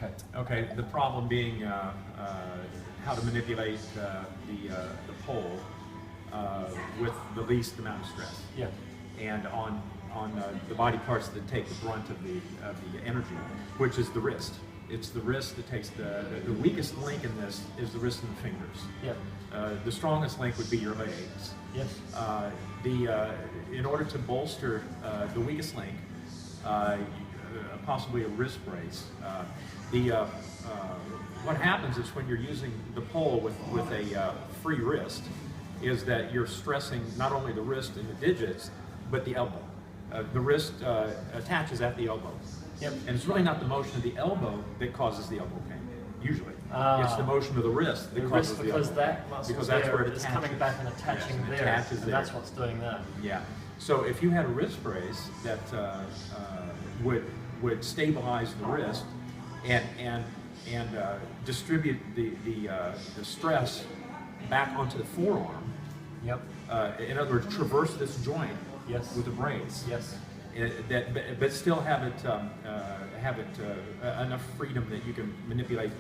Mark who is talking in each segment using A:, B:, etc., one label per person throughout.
A: Okay.
B: Okay, the problem being how to manipulate the pole with the least amount of stress.
A: Yeah.
B: And on the body parts that take the brunt of the energy, which is the wrist. It's the wrist that takes the weakest link in this is the wrist and the fingers.
A: Yeah.
B: The strongest link would be your legs.
A: Yes.
B: In order to bolster the weakest link, possibly a wrist brace. What happens is when you're using the pole with a free wrist, is that you're stressing not only the wrist and the digits, but the elbow. The wrist attaches at the elbow.
A: Yep.
B: And it's really not the motion of the elbow that causes the elbow pain, usually. It's the motion of the wrist that causes the elbow pain.
A: Because that muscle there is coming back and attaching there,
B: attaches
A: and
B: there.
A: that's what's doing that.
B: Yeah. So if you had a wrist brace that would stabilize the wrist and distribute the stress back onto the forearm.
A: Yep.
B: In other words, traverse this joint.
A: Yes.
B: With a brace.
A: Yes.
B: But still have it enough freedom that you can manipulate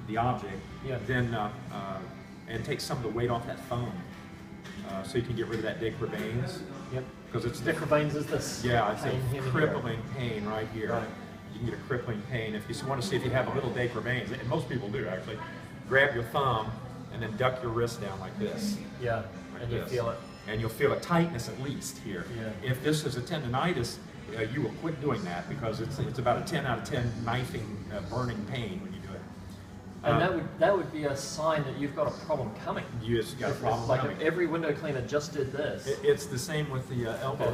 B: the object.
A: Yeah.
B: Then and take some of the weight off that foam, so you can get rid of that de Quervain's.
A: Yep.
B: Because it's
A: de Quervain's is this.
B: Yeah, it's
A: pain
B: a crippling pain right here.
A: Right.
B: You can get a crippling pain if you want to see if you have a little de Quervain's, and most people do actually. Grab your thumb and then duck your wrist down like this.
A: Yeah.
B: Like
A: and
B: this.
A: you feel it.
B: And you'll feel a tightness at least here.
A: Yeah.
B: If this is a tendonitis, you will quit doing that because it's about a 10 out of 10 knifing, burning pain when you do it.
A: And that would be a sign that you've got a problem coming.
B: You just got a problem
A: like
B: coming.
A: if every window cleaner just did this.
B: It's the same with the elbow.